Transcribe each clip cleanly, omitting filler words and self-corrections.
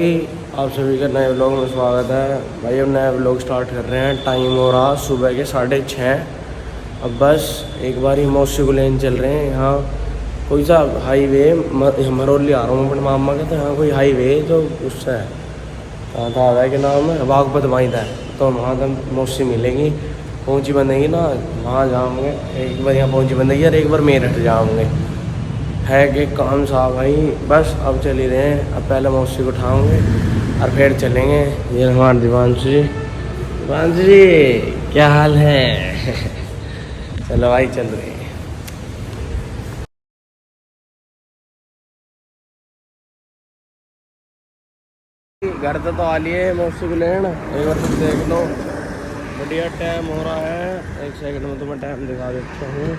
आप सभी का नए व्लॉग में स्वागत है भाई। हम नया व्लॉग स्टार्ट कर रहे हैं। टाइम हो रहा सुबह के 6:30। अब बस एक बार ही मौसी को लेने चल रहे हैं। यहाँ कोई सा हाईवे मरौली आ रहा हूँ अपने मामा के, तो यहाँ कोई हाईवे जो उससे है कहाँ था आधा के नाम है बागपत वहीं था, तो वहाँ तक मौसी मिलेंगी। पहुँची बंदेगी ना वहाँ जाऊँगे, एक बार यहाँ पहुँची बंदेगी और एक बार मेरठ जाऊँगे। है कि काम साहब भाई। बस अब चल ही रहे हैं। अब पहले मौसी को उठाऊँगे और फिर चलेंगे। ये हमारे दीवानसु जी क्या हाल है? चलो भाई चल रहे हैं। घर तो आ लिए मौसी को लेना, एक बार तुम देख लो। बढ़िया टाइम हो रहा है, एक सेकंड में तुम्हें टाइम दिखा देता हूँ।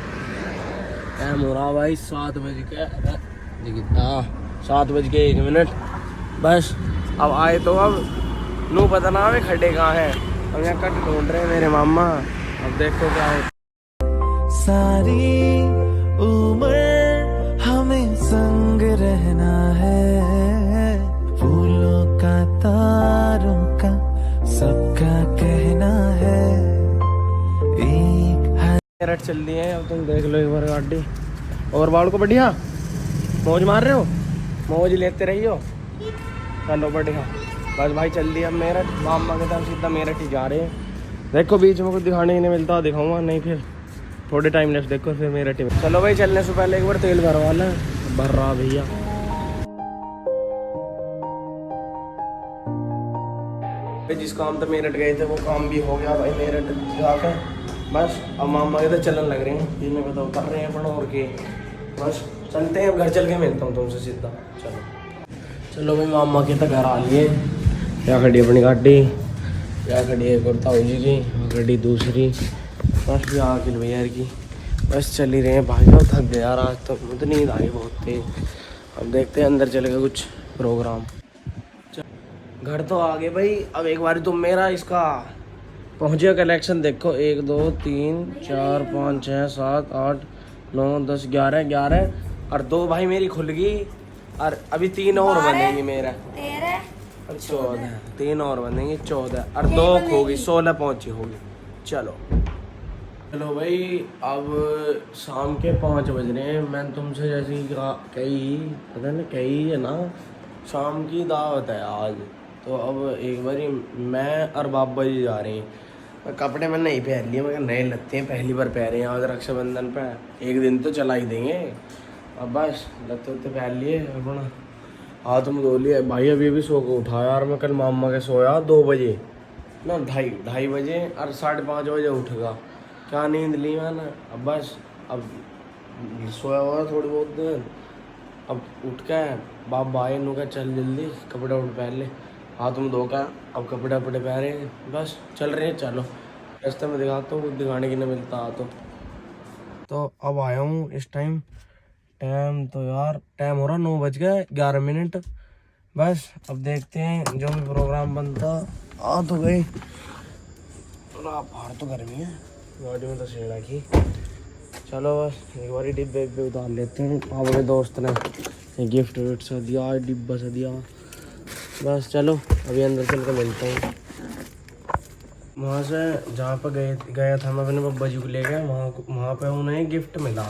टाइम हो रहा भाई 7:01। बस अब आए तो अब नू पता ना हमें खड्डे कहाँ हैं। अब यहाँ कट ढूंढ रहे हैं मेरे मामा। अब देखो क्या है। सारी उम्र हमें संग रहना है, फूलों का तारों का सबका कहना है। मेरठ चल दिए हैं। अब तुम देख लो एक बार गाड़ी और बाल को। बढ़िया मौज मार रहे हो, मौज लेते रहियो। चलो बढ़िया। बस भाई चल दिया मेरठ। मामा के साथ सीधा मेरठ ही जा रहे हैं। देखो बीच में कुछ दिखाने ही नहीं मिलता, दिखाऊंगा नहीं फिर थोड़े टाइम लेफ्ट। देखो फिर मेरठ ही। चलो भाई चलने से पहले एक बार तेल भरवा लें। भर रहा भैया। जिस काम तो मेरठ गए थे वो काम भी हो गया भाई मेरठ जाके। बस अब मामा के तो चलन लग रहे हैं, इन्हें पता उतर रहे हैं अपन और के। बस चलते हैं, अब घर चल के मिलता हूँ तुमसे सीधा। चलो भाई मामा के तो घर आ लिए। क्या खड़ी अपनी गाड़ी, क्या खड़ी है कुर्ता जी की, खड़ी दूसरी। बस भी आकिल भैया की। बस चल ही रहे हैं भाई। थक गया आज तक, मुझे नींद आई बहुत तेज। अब देखते हैं अंदर चलेगा कुछ प्रोग्राम। घर तो आ गए भाई। अब एक बार तुम मेरा इसका पहुँचे कलेक्शन देखो। 1 2 3 4 5 6 7 8 9 10 11 और 2 भाई मेरी खुल गई। और अभी 3 और बनेंगी मेरा 14। 3 और बनेंगे 14 और 2 होगी 16 पहुँची होगी। चलो भाई अब शाम के 5 बज रहे हैं। मैंने तुमसे जैसे ही कही, पता नहीं कही है ना, शाम की दावत है आज। तो अब एक बार मैं और बाबा जी जा रहे हैं। कपड़े मैंने नहीं पहन लिए, मगर नए लत्ते हैं, पहली बार पहन रहे हैं आज रक्षाबंधन पे। एक दिन तो चला ही देंगे। अब बस लत्ते उत्ते पहन लिए, अपना हाथ मुँह धो लिए भाई। अभी सो को उठाया और मैं कल मामा के सोया 2 बजे ना, 2:30 बजे और 5:30 बजे उठगा। क्या नींद ली मैंने। अब बस अब सोया हुआ थोड़ी बहुत देर। अब उठ के बाबा आए, नु का चल जल्दी कपड़े उठ पहन ले, हाथ मुँह धो कर अब कपड़े पहने। बस चल रहे हैं। चलो रास्ते में दिखाता हूँ, कुछ दिखाने की नहीं मिलता। तो अब आया हूँ इस टाइम तो यार टाइम हो रहा 9:11। बस अब देखते हैं जो भी प्रोग्राम बनता। आ तो गए, बाहर तो गर्मी है, गाड़ी में तो सेड़ा की। चलो बस एक बार डिब्बे पे उतार लेते हैं। आप मेरे दोस्त ने गिफ्ट विफ्ट सा दिया, डिब्बा सा दिया। बस चलो अभी अंदर चल कर मिलता हूँ। वहाँ से जहाँ पर गया था मैं अपने बब्बा जी को ले गया, वहाँ पे उन्हें गिफ्ट मिला।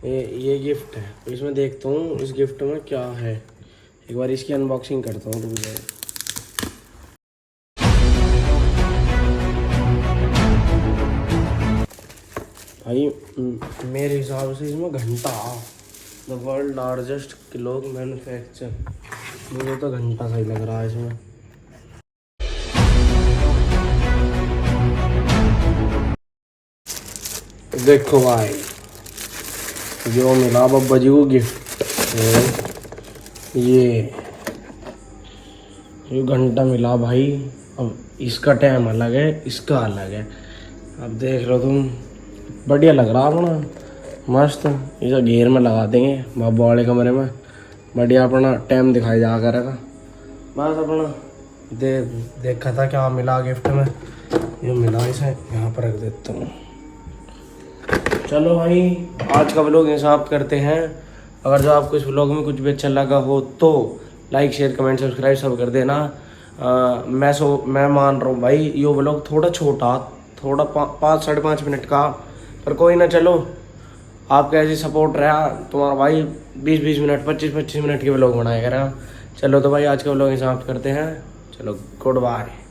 ये गिफ्ट है, इसमें देखता हूँ इस गिफ्ट में क्या है। एक बार इसकी अनबॉक्सिंग करता हूँ। रुक जाए भाई। मेरे हिसाब से इसमें घंटा, the world largest clock manufacture, मुझे तो घंटा सही लग रहा है इसमें। देखो भाई जो मिला बब्बा जी को गिफ्ट, ये घंटा मिला भाई। अब इसका टाइम अलग है, इसका अलग है। अब देख लो तुम, बढ़िया लग रहा अपना, मस्त। इसे घेर में लगा देंगे बाबा वाले कमरे में, बढ़िया अपना टाइम दिखाई जा करेगा। बस अपना देखा था क्या मिला गिफ्ट में, ये मिला। इसे यहाँ पर रख देता हूँ। चलो भाई आज का व्लॉग समाप्त करते हैं। अगर जो आपको इस व्लॉग में कुछ भी अच्छा लगा हो तो लाइक शेयर कमेंट सब्सक्राइब सब कर देना। मैं मान रहा हूँ भाई ये व्लॉग थोड़ा छोटा, थोड़ा 5-5.5 मिनट का, पर कोई ना, चलो आपका ऐसी सपोर्ट रहा तुम्हारा भाई 20-20 मिनट 25-25 मिनट के व्लॉग बनाया करा। चलो तो भाई आज का व्लॉग समाप्त करते हैं। चलो गुड बाय।